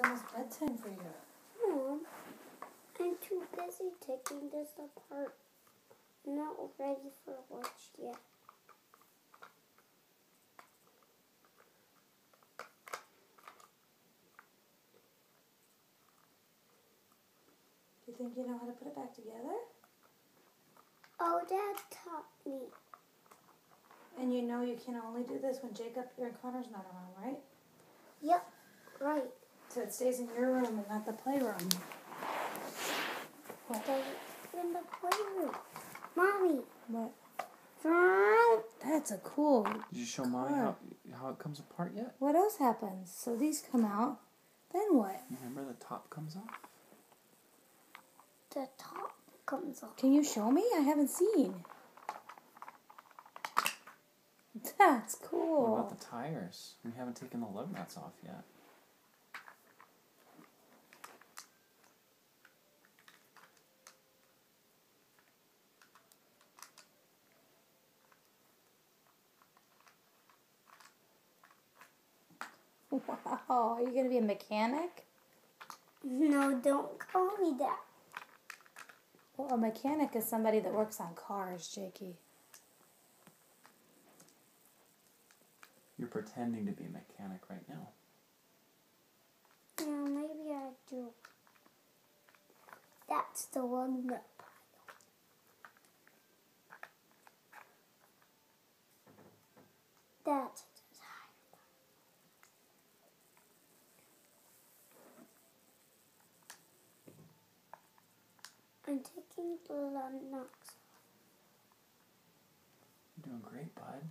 almost bedtime for you. Mom, I'm too busy taking this apart. I'm not ready for lunch yet. Do you think you know how to put it back together? Oh, Dad taught me. And you know you can only do this when Jacob or Connor's not around, right? Yep, right. So it stays in your room and not the playroom. What? In the playroom. Mommy. What? Mom. That's a cool. Did you show Mommy how it comes apart yet? What else happens? So these come out. Then what? Remember the top comes off? The top comes off. Can you show me? I haven't seen. That's cool. What about the tires? We haven't taken the lug nuts off yet. Wow, are you going to be a mechanic? No, don't call me that. Well, a mechanic is somebody that works on cars, Jakey. You're pretending to be a mechanic right now. Yeah, maybe I do. That's the one that That's the tire. I'm taking the lug nuts. You're doing great, bud.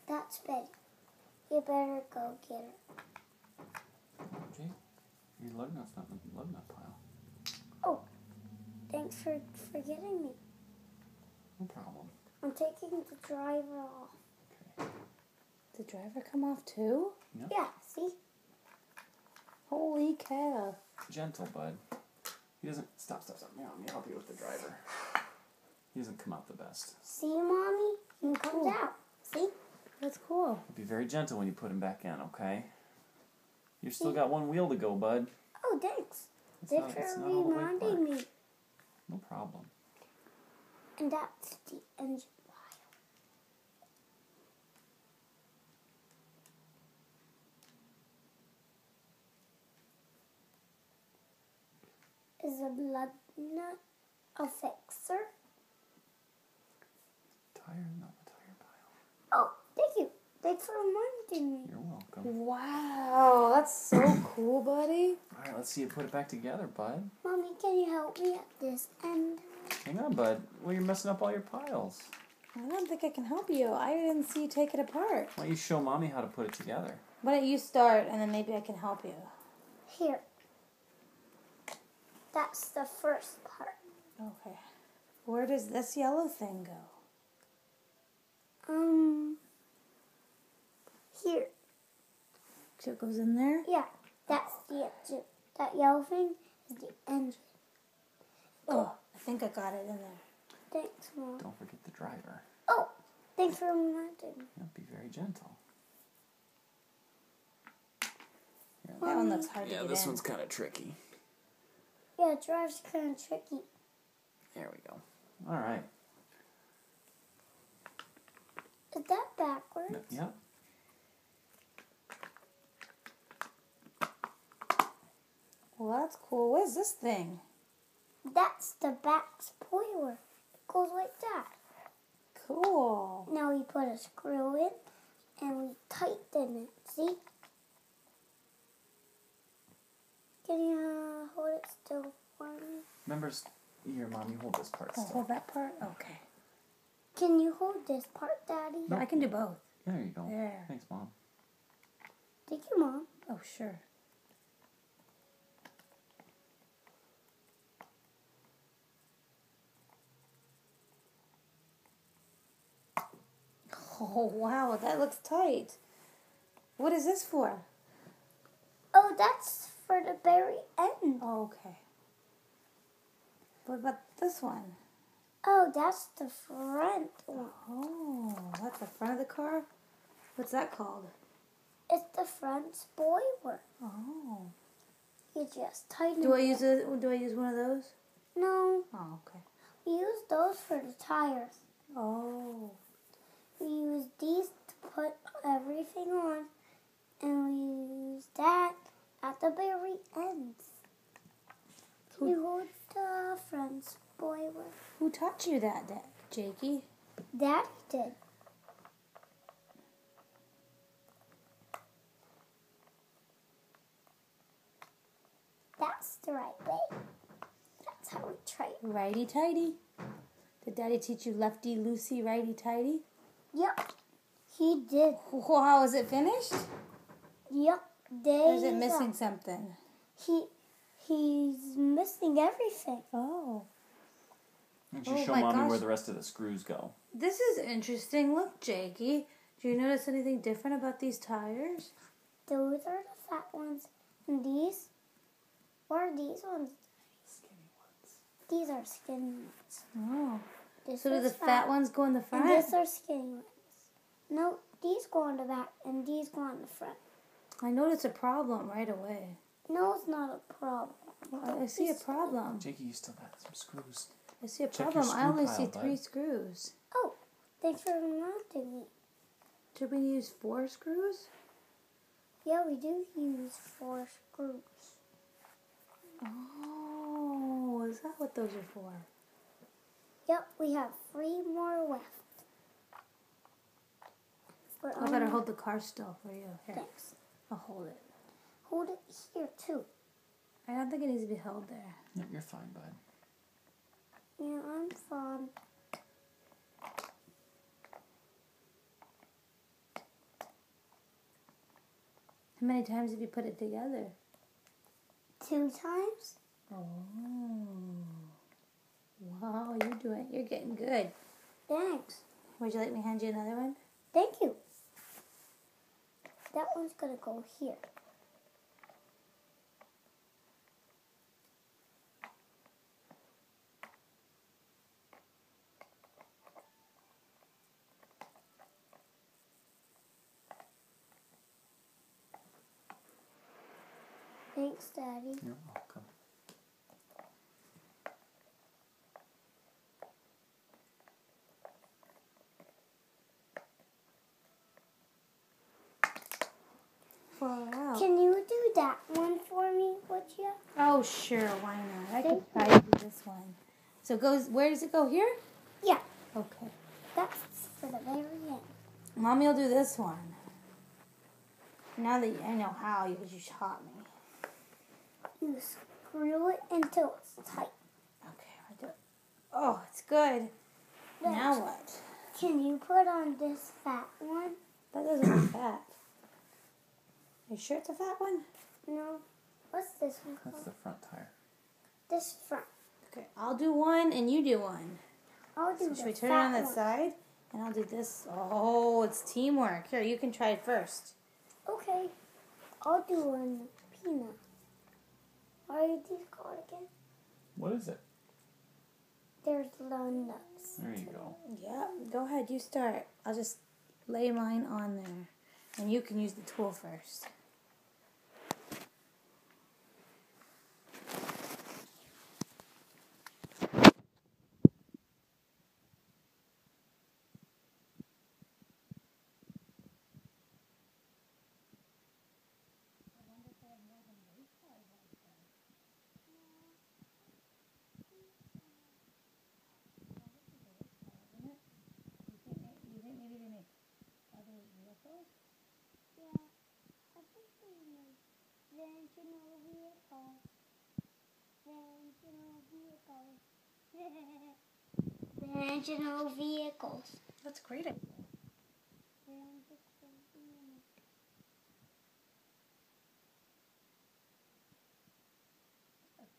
That's Betty. You better go get her. Jake, your lug nut's not in the lug nut pile. Oh, thanks for forgetting me. No problem. I'm taking the driver off. Okay. Did the driver come off too? Yep. Yeah, see? Holy cow. Gentle, bud. He doesn't... Stop. Yeah, let me help you with the driver. He doesn't come out the best. See, Mommy? He comes Cool. out. See? That's cool. Be very gentle when you put him back in, okay? You've still got one wheel to go, bud. Oh, thanks. It's Thanks not for all the way reminding apart. me. No problem. And that's the engine pile. Is a blood nut a fixer? Tire, not the tire pile. Oh, thank you. Thanks for reminding me. You're welcome. Wow, that's so cool, buddy. All right, let's see you put it back together, bud. Mommy, can you help me at this end? Hang on, bud. Well, you're messing up all your piles. I don't think I can help you. I didn't see you take it apart. Why don't you show Mommy how to put it together? Why don't you start and then maybe I can help you? Here. That's the first part. Okay. Where does this yellow thing go? Here. So it goes in there? Yeah, that's the engine. That yellow thing is the engine. Oh, I think I got it in there. Thanks, Mom. Don't forget the driver. Oh, thanks for reminding me. Yeah, be very gentle. Here, That one looks hard to yeah, get this in. one's kind of tricky. Yeah, it drives kind of tricky. There we go. All right. Is that backwards? Yep. Well, that's cool. What is this thing? That's the back spoiler. It goes like that. Cool. Now we put a screw in and we tighten it. See? Can you hold it still for me? Remember, here, Mom, you hold this part Oh, still. hold that part? Okay. Can you hold this part, Daddy? No. I can do both. There you go. There. Thanks, Mom. Thank you, Mom. Oh, sure. Oh, wow, that looks tight. What is this for? Oh, that's for the very end. Oh, okay. What about this one? Oh, that's the front one. Oh, that's the front of the car? What's that called? It's the front spoiler. Oh. You just tighten Do I it. use one of those? No, Oh, okay. we use those for the tires. Oh. We use these to put everything on, and we use that at the very end. Can you hold the front spoiler? Who taught you that, Jakey? Daddy did. That's the right way. That's how we try it. Righty-tighty. Did Daddy teach you lefty-loosey, righty-tighty? Yep, he did. Wow, is it finished? Yep, Or is it missing something? He's missing everything. Oh. And you Oh show my Mommy gosh. where the rest of the screws go. This is interesting. Look, Jakey. Do you notice anything different about these tires? Those are the fat ones, and these, what are these ones? Skinny ones. These are skinny ones. Oh. This So do the is fat ones go in the and front? these are skinny ones. No, these go on the back, and these go on the front. I notice a problem right away. No, it's not a problem. Well, I see a problem. Jakey, you still got some screws. I see a Check your problem. I screw only pile, see bud. 3 screws. Oh, thanks for reminding me. Should we use 4 screws? Yeah, we do use 4 screws. Oh, is that what those are for? Yep, we have 3 more left. I better hold the car still for you. Here, Thanks. I'll hold it. Hold it here too. I don't think it needs to be held there. Yep, you're fine, bud. Yeah, I'm fine. How many times have you put it together? 2 times? Oh. Wow, you're getting good. Thanks. Would you like me to hand you another one? Thank you. That one's gonna go here. Thanks, Daddy. You're welcome. Wow. Can you do that one for me, would you? Oh, sure. Why not? I can Thank try to do this one. So it goes. Where does it go? Here? Yeah, Okay. that's for the very end. Mommy will do this one. Now that I know how, because you taught me. You screw it until it's tight. Okay, I do it. Oh, it's good. Then Now what? Can you put on this fat one? That doesn't look fat. You sure it's a fat one? No. What's this one That's called? the front tire. This front. Okay, I'll do one and you do one. I'll do So the should we turn fat it on the one. side? And I'll do this. Oh, it's teamwork. Here, you can try it first. Okay. I'll do one peanut. What are these called again? What is it? There's the nuts. There you go. Yeah, go ahead. You start. I'll just lay mine on there. And you can use the tool first. Yeah. I think we need conventional vehicles. Conventional vehicles. That's great. That's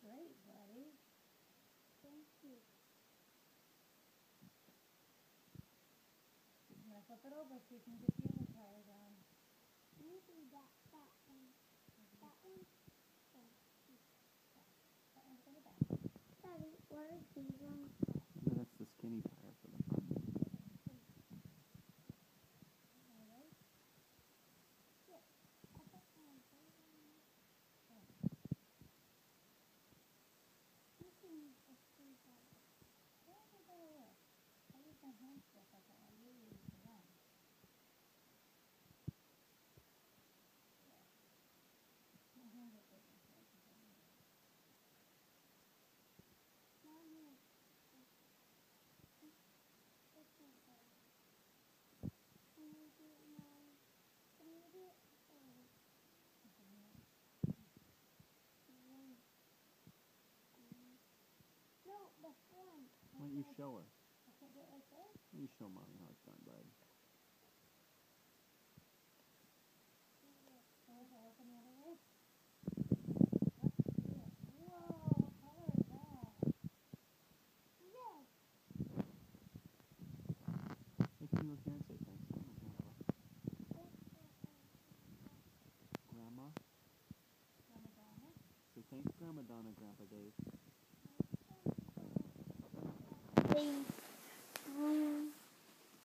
great, buddy. Thank you. I'm going to flip it over so you can get the other tires on. Maybe that fat one. That one? That one's on the back. Daddy, what are these ones? That's the skinny tire for the front. Why don't you show her? Why don't you show Mommy how it's done, bud? Hey, can you look here and say thanks to Mama and Grandpa? Grandma? Say thanks, Grandma Donna, Grandpa Dave. Thank